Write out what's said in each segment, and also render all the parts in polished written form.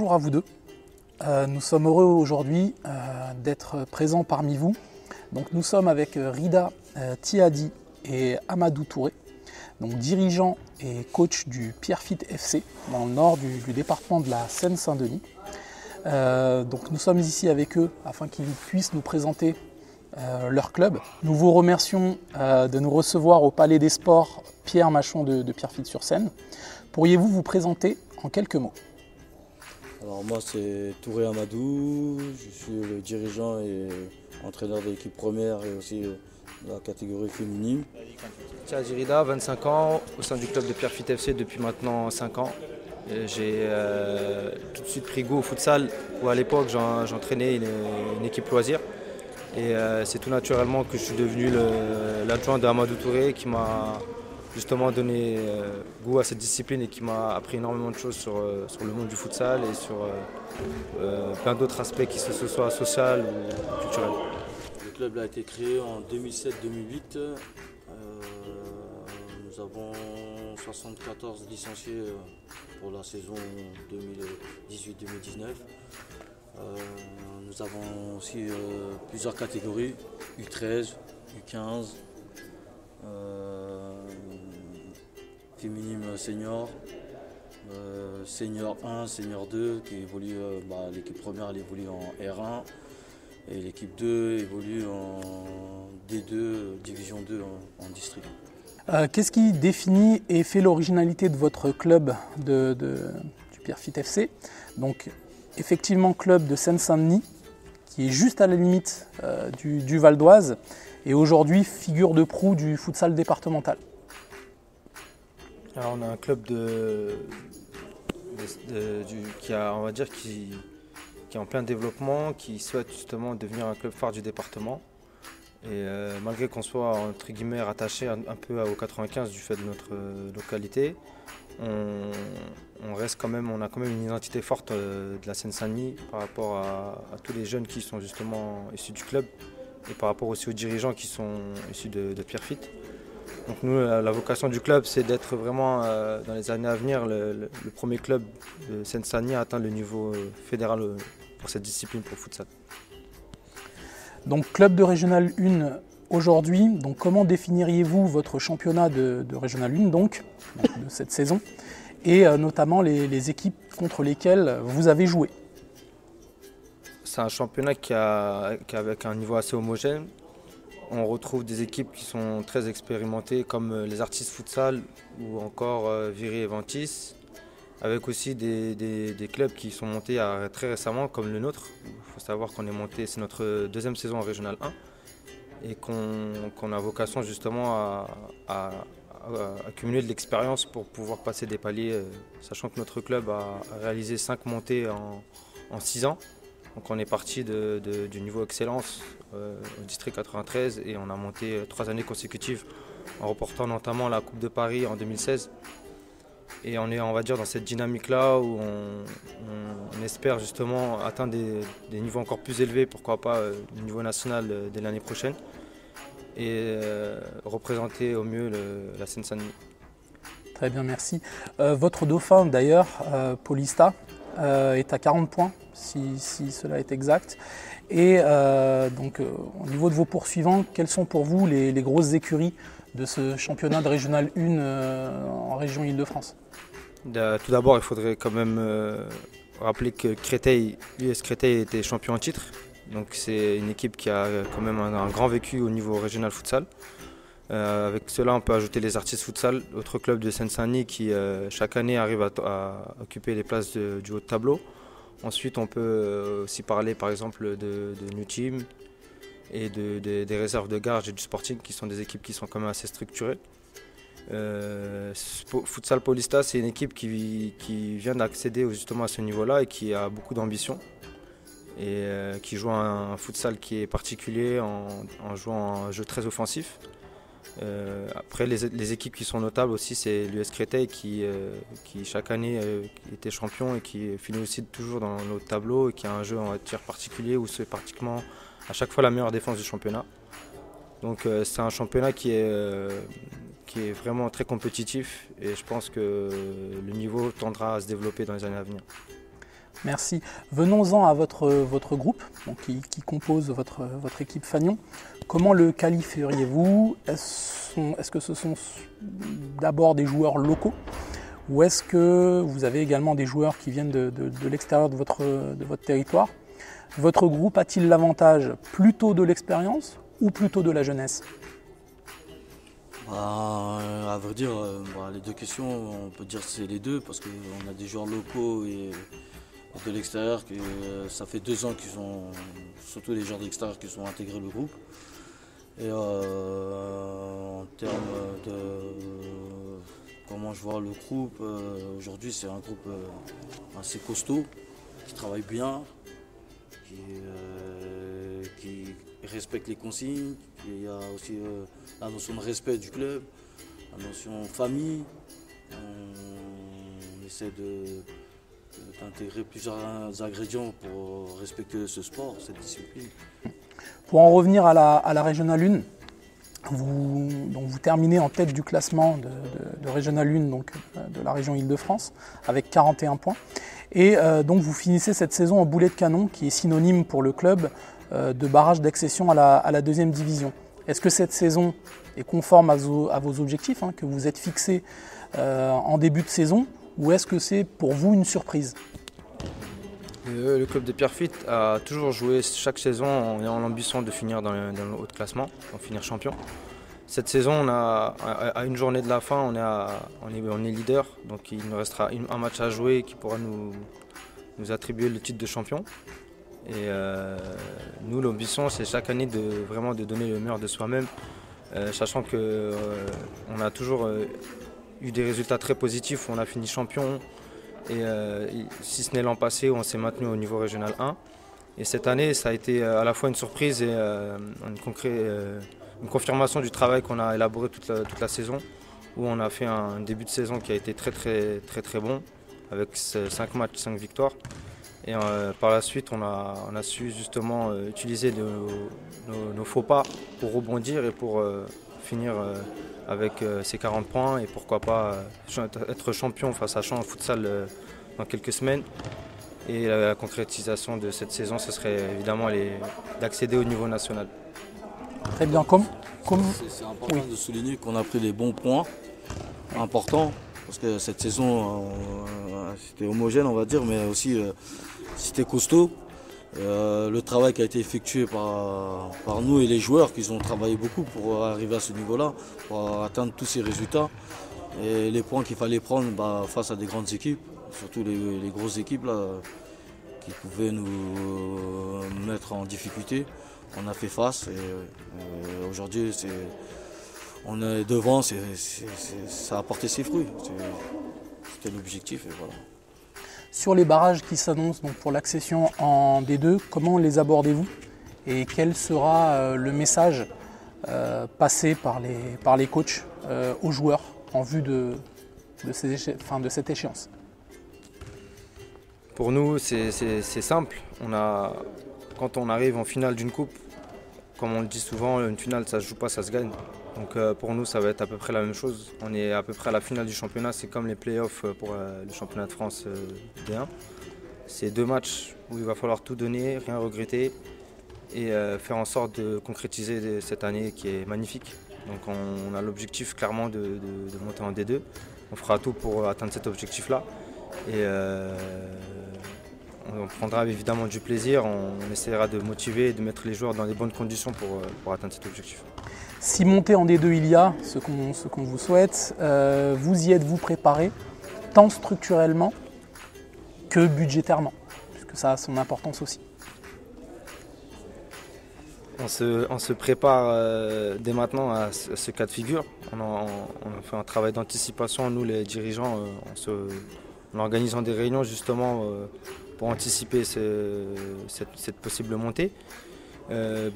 bonjour à vous deux. Nous sommes heureux aujourd'hui d'être présents parmi vous. Donc, nous sommes avec Rida Tiadi et Amadou Touré, donc dirigeants et coach du Pierrefitte FC dans le nord du département de la Seine-Saint-Denis. Donc nous sommes ici avec eux afin qu'ils puissent nous présenter leur club. Nous vous remercions de nous recevoir au Palais des Sports Pierre Machon de Pierrefitte-sur-Seine. Pourriez-vous vous présenter en quelques mots? Alors moi c'est Touré Amadou, je suis le dirigeant et entraîneur de l'équipe première et aussi de la catégorie féminine. Tiadi Rida, 25 ans, au sein du club de Pierrefitte FC depuis maintenant 5 ans. J'ai tout de suite pris goût au futsal où à l'époque j'entraînais une équipe loisir. Et c'est tout naturellement que je suis devenu l'adjoint de Amadou Touré qui m'a justement donné goût à cette discipline et qui m'a appris énormément de choses sur le monde du futsal et sur plein d'autres aspects, que ce soit social ou culturel. Le club a été créé en 2007-2008. Nous avons 74 licenciés pour la saison 2018-2019. Nous avons aussi plusieurs catégories, U13, U15, féminine senior, senior 1, senior 2 qui évolue, l'équipe première elle évolue en R1 et l'équipe 2 évolue en D2, division 2 en district. Qu'est-ce qui définit et fait l'originalité de votre club du Pierrefitte FC? Donc effectivement club de Seine-Saint-Denis qui est juste à la limite du Val d'Oise et aujourd'hui figure de proue du futsal départemental. Alors on a un club qui est en plein développement, qui souhaite justement devenir un club phare du département. Et malgré qu'on soit entre guillemets rattaché un peu au 95 du fait de notre localité, on a quand même une identité forte de la Seine-Saint-Denis par rapport à tous les jeunes qui sont justement issus du club et par rapport aussi aux dirigeants qui sont issus de Pierrefitte. Donc nous, la vocation du club, c'est d'être vraiment dans les années à venir le premier club de Seine-Saint-Denis à atteindre le niveau fédéral pour cette discipline, pour le futsal. Donc club de Régional 1 aujourd'hui, donc comment définiriez-vous votre championnat de Régional 1 donc de cette saison et notamment les équipes contre lesquelles vous avez joué? C'est un championnat qui avec un niveau assez homogène. On retrouve des équipes qui sont très expérimentées comme les Artistes Futsal ou encore Viry et Ventis, avec aussi des clubs qui sont montés très récemment comme le nôtre. Il faut savoir qu'on est monté, c'est notre deuxième saison en Régional 1 et qu'on a vocation justement à accumuler de l'expérience pour pouvoir passer des paliers, sachant que notre club a réalisé 5 montées en 6 ans. Donc on est parti du niveau excellence au district 93 et on a monté 3 années consécutives en remportant notamment la Coupe de Paris en 2016. Et on est, on va dire, dans cette dynamique-là où on espère justement atteindre des niveaux encore plus élevés, pourquoi pas le niveau national dès l'année prochaine, et représenter au mieux la Seine-Saint-Denis. Très bien, merci. Votre dauphin d'ailleurs, Paulista, est à 40 points, si cela est exact. Et donc au niveau de vos poursuivants, quelles sont pour vous les grosses écuries de ce championnat de Régional 1 en région Île-de-France? Tout d'abord, il faudrait quand même rappeler que l'US Créteil était champion en titre. Donc c'est une équipe qui a quand même un grand vécu au niveau régional futsal. Avec cela, on peut ajouter les Artistes Futsal, autre club de Seine-Saint-Denis qui chaque année arrive à occuper les places du haut de tableau. Ensuite, on peut aussi parler par exemple de New Team et des réserves de Garges et du Sporting qui sont des équipes qui sont quand même assez structurées. Futsal Paulista, c'est une équipe qui vient d'accéder justement à ce niveau-là et qui a beaucoup d'ambition et qui joue un futsal qui est particulier en jouant un jeu très offensif. Après, les équipes qui sont notables aussi, c'est l'US Créteil qui chaque année était champion et qui finit aussi toujours dans le haut de tableau et qui a un jeu en tir particulier où c'est pratiquement à chaque fois la meilleure défense du championnat. Donc c'est un championnat qui est vraiment très compétitif et je pense que le niveau tendra à se développer dans les années à venir. Merci. Venons-en à votre groupe donc qui compose votre équipe Fagnon. Comment le qualifieriez-vous? Est-ce que ce sont d'abord des joueurs locaux ou est-ce que vous avez également des joueurs qui viennent de l'extérieur de votre territoire? Votre groupe a-t-il l'avantage plutôt de l'expérience ou plutôt de la jeunesse? À vrai dire, les deux questions, on peut dire que c'est les deux parce qu'on a des joueurs locaux et de l'extérieur. Ça fait 2 ans qu'ils sont, surtout les joueurs de l'extérieur qui sont intégrés le groupe. Et en termes de comment je vois le groupe, aujourd'hui c'est un groupe assez costaud, qui travaille bien, qui respecte les consignes. Il y a aussi la notion de respect du club, la notion famille. On essaie d'intégrer plusieurs ingrédients pour respecter ce sport, cette discipline. Pour en revenir à la Régionale 1, vous terminez en tête du classement de Régionale 1, donc de la région Île-de-France, avec 41 points. Et donc vous finissez cette saison en boulet de canon, qui est synonyme pour le club de barrage d'accession à la deuxième division. Est-ce que cette saison est conforme à vos objectifs que vous êtes fixés en début de saison, ou est-ce que c'est pour vous une surprise? Le club de Pierrefitte a toujours joué chaque saison en ayant l'ambition de finir dans le haut de classement, de finir champion. Cette saison, à une journée de la fin, on est leader, donc il nous restera un match à jouer qui pourra nous attribuer le titre de champion. Et nous, l'ambition, c'est chaque année vraiment de donner le meilleur de soi-même, sachant qu'on a toujours eu des résultats très positifs où on a fini champion. Et si ce n'est l'an passé où on s'est maintenu au niveau régional 1. Et cette année, ça a été à la fois une surprise et une confirmation du travail qu'on a élaboré toute la saison, où on a fait un début de saison qui a été très bon, avec 5 matchs, 5 victoires. Et par la suite, on a su justement utiliser nos faux pas pour rebondir et pour finir avec ces 40 points et pourquoi pas être champion face à Champ Futsal dans quelques semaines. Et la concrétisation de cette saison, ce serait évidemment d'accéder au niveau national. Très bien, C'est important de souligner qu'on a pris des bons points importants parce que cette saison c'était homogène, on va dire, mais aussi c'était costaud. Le travail qui a été effectué par nous et les joueurs, qui ont travaillé beaucoup pour arriver à ce niveau-là, pour atteindre tous ces résultats. Et les points qu'il fallait prendre face à des grandes équipes, surtout les grosses équipes là, qui pouvaient nous mettre en difficulté. On a fait face et aujourd'hui on est devant, ça a apporté ses fruits. C'était l'objectif et voilà. Sur les barrages qui s'annoncent donc pour l'accession en D2, comment les abordez-vous et quel sera le message passé par les coachs aux joueurs en vue de cette échéance? Pour nous, c'est simple. Quand on arrive en finale d'une coupe, comme on le dit souvent, une finale ça se joue pas, ça se gagne. Donc pour nous, ça va être à peu près la même chose. On est à peu près à la finale du championnat, c'est comme les playoffs pour le championnat de France D1. C'est 2 matchs où il va falloir tout donner, rien regretter et faire en sorte de concrétiser cette année qui est magnifique. Donc on a l'objectif clairement de monter en D2. On fera tout pour atteindre cet objectif-là. Et on prendra évidemment du plaisir, on essaiera de motiver et de mettre les joueurs dans les bonnes conditions pour atteindre cet objectif. Si monter en D2 il y a, ce qu'on vous souhaite, vous y êtes-vous préparé, tant structurellement que budgétairement, puisque ça a son importance aussi? On se prépare dès maintenant à ce cas de figure. On fait un travail d'anticipation, nous les dirigeants, en organisant des réunions justement pour anticiper cette possible montée.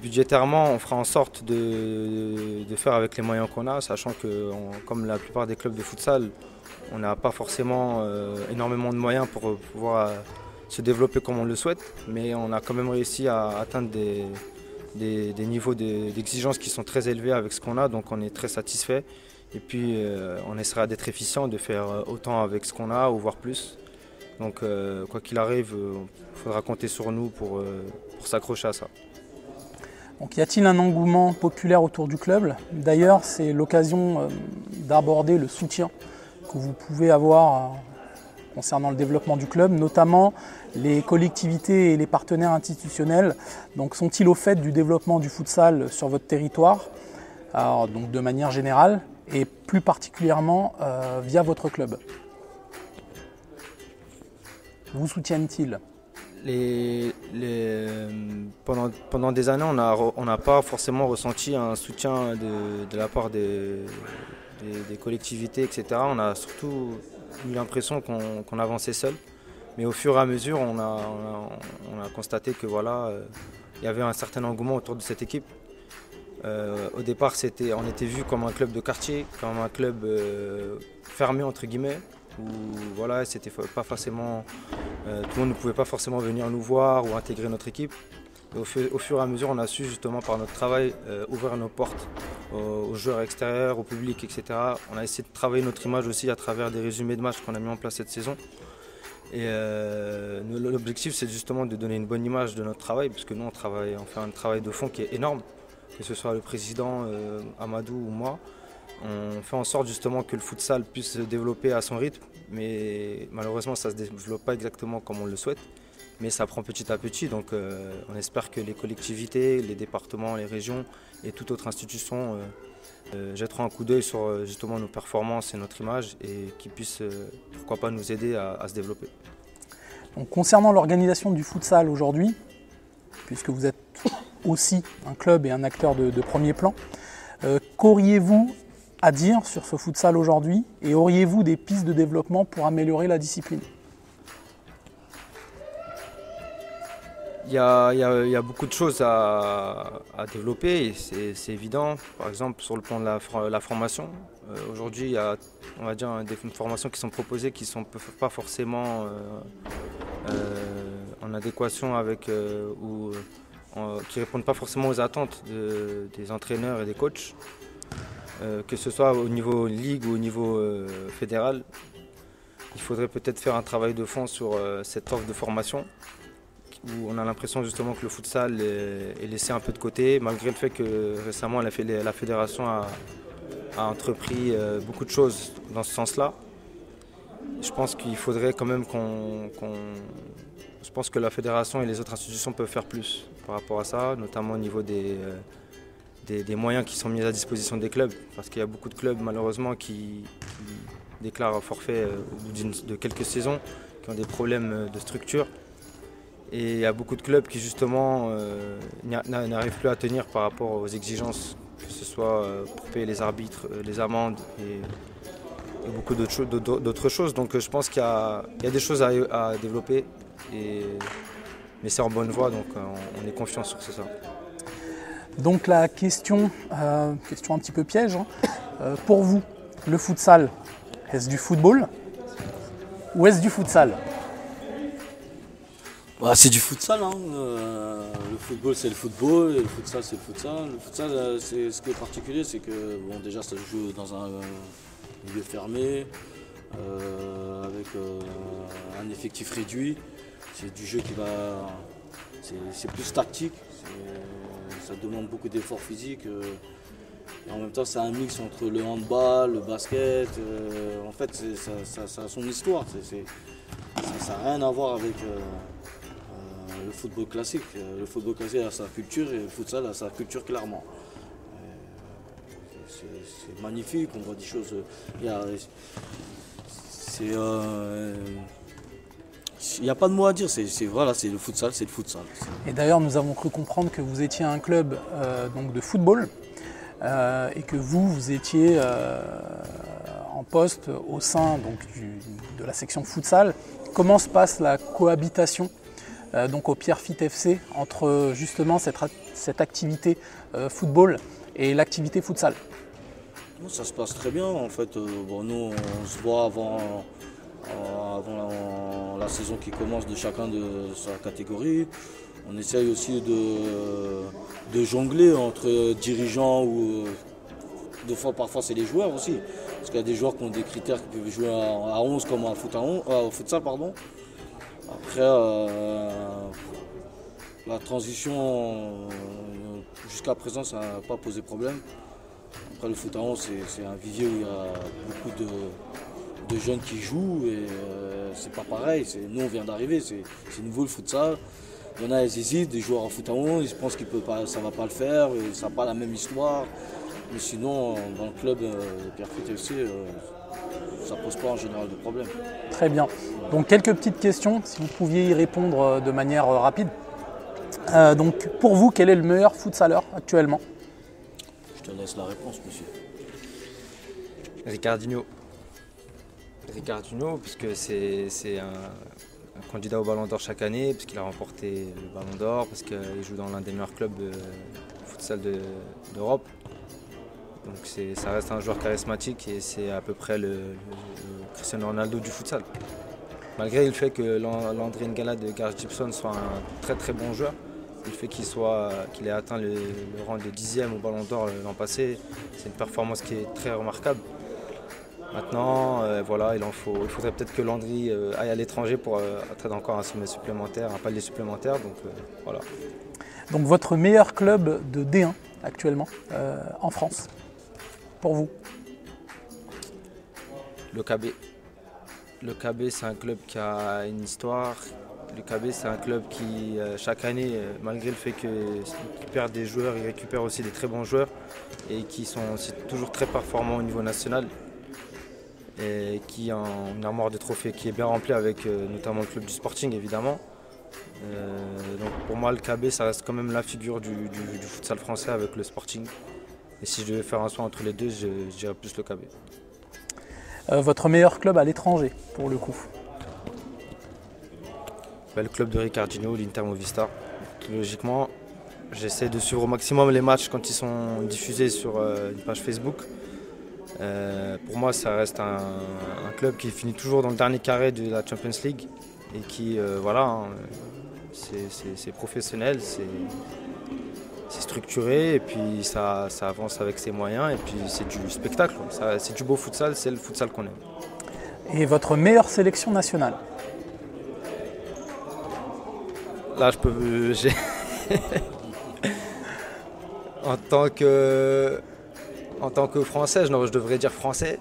Budgétairement, on fera en sorte de faire avec les moyens qu'on a, sachant que comme la plupart des clubs de futsal, on n'a pas forcément énormément de moyens pour pouvoir se développer comme on le souhaite, mais on a quand même réussi à atteindre des niveaux d'exigence qui sont très élevés avec ce qu'on a, donc on est très satisfait. Et puis on essaiera d'être efficient, de faire autant avec ce qu'on a ou voire plus. Donc quoi qu'il arrive, il faudra compter sur nous pour s'accrocher à ça. Donc, y a-t-il un engouement populaire autour du club? D'ailleurs, c'est l'occasion d'aborder le soutien que vous pouvez avoir concernant le développement du club, notamment les collectivités et les partenaires institutionnels. Donc, sont-ils au fait du développement du futsal sur votre territoire? Alors, donc de manière générale et plus particulièrement via votre club. Vous soutiennent-ils? Pendant des années, on n'a pas forcément ressenti un soutien de la part des collectivités, etc. On a surtout eu l'impression qu'on avançait seul. Mais au fur et à mesure, on a constaté que voilà, il y avait un certain engouement autour de cette équipe. Au départ, on était vu comme un club de quartier, comme un club fermé entre guillemets, où voilà, c'était pas forcément, tout le monde ne pouvait pas forcément venir nous voir ou intégrer notre équipe. Et au fur et à mesure, on a su justement par notre travail ouvrir nos portes aux joueurs extérieurs, au public, etc. On a essayé de travailler notre image aussi à travers des résumés de matchs qu'on a mis en place cette saison. Et l'objectif, c'est justement de donner une bonne image de notre travail, parce que nous, on fait un travail de fond qui est énorme, que ce soit le président Amadou ou moi. On fait en sorte justement que le futsal puisse se développer à son rythme, mais malheureusement, ça ne se développe pas exactement comme on le souhaite. Mais ça prend petit à petit, donc on espère que les collectivités, les départements, les régions et toute autre institution jetteront un coup d'œil sur justement nos performances et notre image et qui puissent pourquoi pas nous aider à se développer. Donc, concernant l'organisation du futsal aujourd'hui, puisque vous êtes aussi un club et un acteur de premier plan, qu'auriez-vous à dire sur ce futsal aujourd'hui et auriez-vous des pistes de développement pour améliorer la discipline? Il y a beaucoup de choses à développer, et c'est évident. Par exemple, sur le plan de la formation, aujourd'hui, il y a, on va dire, des formations qui sont proposées qui ne sont pas forcément en adéquation avec ou qui ne répondent pas forcément aux attentes des entraîneurs et des coachs, que ce soit au niveau ligue ou au niveau fédéral. Il faudrait peut-être faire un travail de fond sur cette offre de formation, où on a l'impression justement que le futsal est laissé un peu de côté, malgré le fait que récemment la fédération a entrepris beaucoup de choses dans ce sens-là. Je pense qu'il faudrait quand même je pense que la fédération et les autres institutions peuvent faire plus par rapport à ça, notamment au niveau des moyens qui sont mis à disposition des clubs, parce qu'il y a beaucoup de clubs malheureusement qui déclarent forfait au bout de quelques saisons, qui ont des problèmes de structure. Et il y a beaucoup de clubs qui justement n'arrivent plus à tenir par rapport aux exigences, que ce soit pour payer les arbitres, les amendes et beaucoup d'autres choses. Donc je pense qu'il y a des choses à développer, mais c'est en bonne voie, donc on est confiant sur ça. Donc la question un petit peu piège, pour vous, le futsal, est-ce du football ou est-ce du futsal? Bah, c'est du futsal, hein. Le football c'est le football et le futsal c'est le futsal. Le futsal, ce qui est particulier, c'est que bon, déjà ça se joue dans un milieu fermé, avec un effectif réduit. C'est du jeu c'est plus tactique, ça demande beaucoup d'efforts physiques. Et en même temps, c'est un mix entre le handball, le basket. En fait, ça a son histoire. Ça n'a rien à voir avec le football classique. Le football classique a sa culture et le futsal a sa culture clairement. C'est magnifique, on voit des choses. Il n'y a pas de mot à dire, voilà, c'est le futsal, c'est le futsal. Et d'ailleurs, nous avons cru comprendre que vous étiez un club donc de football et que vous étiez en poste au sein donc, de la section futsal. Comment se passe la cohabitation donc au Pierrefitte FC entre justement cette activité football et l'activité futsal? Ça se passe très bien en fait. Nous on se voit avant la saison qui commence de chacun de sa catégorie. On essaye aussi de jongler entre dirigeants ou parfois c'est les joueurs aussi. Parce qu'il y a des joueurs qui ont des critères qui peuvent jouer à 11 comme au futsal. Après, la transition, jusqu'à présent, ça n'a pas posé problème. Après, le foot à 11, c'est un vivier où il y a beaucoup de jeunes qui jouent et c'est pas pareil. Nous, on vient d'arriver, c'est nouveau le futsal. Il y en a, ils hésitent, des joueurs en foot à 11, ils pensent que ça ne va pas le faire, et ça n'a pas la même histoire. Mais sinon, dans le club Pierrefitte FC, ça ne pose pas en général de problème. Très bien. Donc quelques petites questions, si vous pouviez y répondre de manière rapide. Donc pour vous, quel est le meilleur futsaleur actuellement? Je te laisse la réponse, monsieur. Ricardinho. Ricardinho, puisque c'est un candidat au Ballon d'Or chaque année, puisqu'il a remporté le Ballon d'Or, parce qu'il joue dans l'un des meilleurs clubs de futsal d'Europe. Donc ça reste un joueur charismatique et c'est à peu près le Cristiano Ronaldo du futsal. Malgré le fait que Landry N'Gala de Gareth Gibson soit un très très bon joueur, le fait qu'il ait atteint le rang de 10e au Ballon d'Or l'an passé, c'est une performance qui est très remarquable. Maintenant, voilà, il faudrait peut-être que Landry aille à l'étranger pour atteindre encore un sommet supplémentaire, un palier supplémentaire. Donc voilà. Donc votre meilleur club de D1 actuellement en France, pour vous? Le KB. Le KB, c'est un club qui a une histoire. Le KB, c'est un club qui, chaque année, malgré le fait qu'il perd des joueurs, il récupère aussi des très bons joueurs et qui sont aussi toujours très performants au niveau national. Et qui a une armoire de trophées qui est bien remplie avec notamment le club du Sporting, évidemment. Donc pour moi, le KB, ça reste quand même la figure du futsal français avec le Sporting. Et si je devais faire un choix entre les deux, je dirais plus le KB. Votre meilleur club à l'étranger, pour le coup? Le club de Ricardinho, l'Inter Movistar. Logiquement, j'essaie de suivre au maximum les matchs quand ils sont diffusés sur une page Facebook. Pour moi, ça reste un club qui finit toujours dans le dernier carré de la Champions League et qui, voilà, hein, c'est professionnel, c'est structuré et puis ça avance avec ses moyens et puis c'est du spectacle. C'est du beau futsal, c'est le futsal qu'on aime. Et votre meilleure sélection nationale? Là, en tant que Français, je devrais dire Français,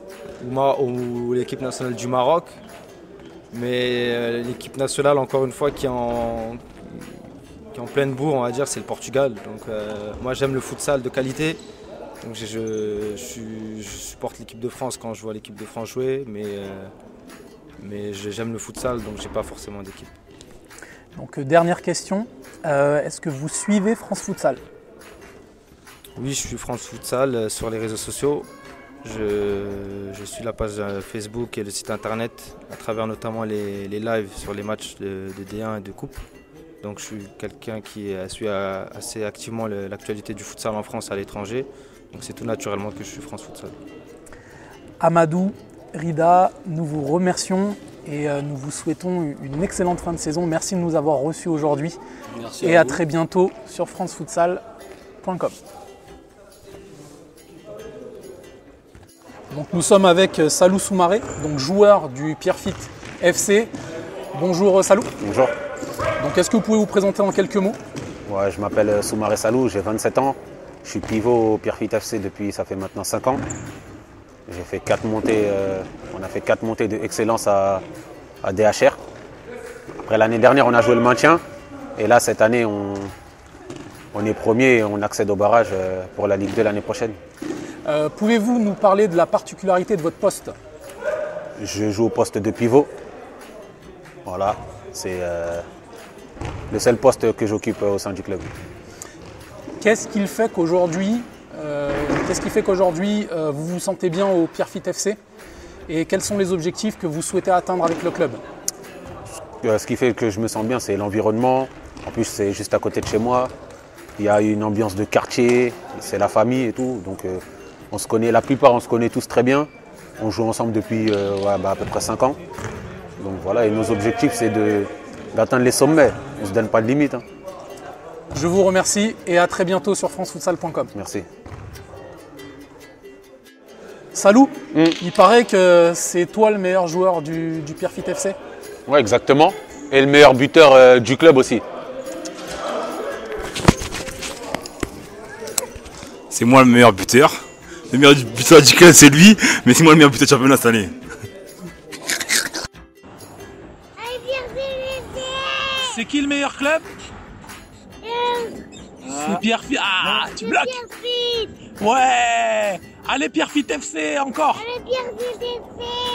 ou l'équipe nationale du Maroc. Mais l'équipe nationale, encore une fois, qui est en pleine bourre, on va dire, c'est le Portugal. Donc moi, j'aime le futsal de qualité. Donc je supporte l'équipe de France quand je vois l'équipe de France jouer. Mais j'aime le futsal, donc j'ai pas forcément d'équipe. Donc dernière question, est-ce que vous suivez France Futsal? Oui, je suis France Futsal sur les réseaux sociaux. Je suis la page Facebook et le site internet à travers notamment les lives sur les matchs de D1 et de Coupe. Donc je suis quelqu'un qui suit assez activement l'actualité du futsal en France et à l'étranger. Donc c'est tout naturellement que je suis France Futsal. Amadou, Rida, nous vous remercions et nous vous souhaitons une excellente fin de saison. Merci de nous avoir reçus aujourd'hui. Merci et à vous. très bientôt sur francefutsal.com. Donc nous sommes avec Salou Soumaré, donc joueur du Pierrefitte FC. Bonjour Salou. Bonjour. Donc est-ce que vous pouvez vous présenter en quelques mots? Ouais, je m'appelle Soumaré Salou, j'ai 27 ans. Je suis pivot au Pierrefitte FC depuis ça fait maintenant 5 ans. J'ai fait 4 montées, on a fait 4 montées d'excellence à DHR. Après l'année dernière, on a joué le maintien. Et là, cette année, on est premier et on accède au barrage pour la Ligue 2 l'année prochaine. Pouvez-vous nous parler de la particularité de votre poste? Je joue au poste de pivot. Voilà, c'est le seul poste que j'occupe au sein du club. Qu'est-ce qui fait qu'aujourd'hui vous vous sentez bien au Pierrefitte FC et quels sont les objectifs que vous souhaitez atteindre avec le club? Ce qui fait que je me sens bien, c'est l'environnement. En plus, c'est juste à côté de chez moi. Il y a une ambiance de quartier, c'est la famille et tout. Donc on se connaît, la plupart on se connaît tous très bien. On joue ensemble depuis à peu près 5 ans. Donc voilà, et nos objectifs c'est d'atteindre les sommets. On ne se donne pas de limite. Hein. Je vous remercie et à très bientôt sur francefutsal.com. Merci. Salou, il paraît que c'est toi le meilleur joueur du Pierrefitte FC. Ouais, exactement. Et le meilleur buteur du club aussi. C'est moi le meilleur buteur. Le meilleur buteur du club, c'est lui, mais c'est moi le meilleur buteur du championnat cette année. C'est qui le meilleur club? C'est Pierrefitte. Ah, tu bloques. Ouais. Allez Pierrefitte FC encore. Allez Pierrefitte FC.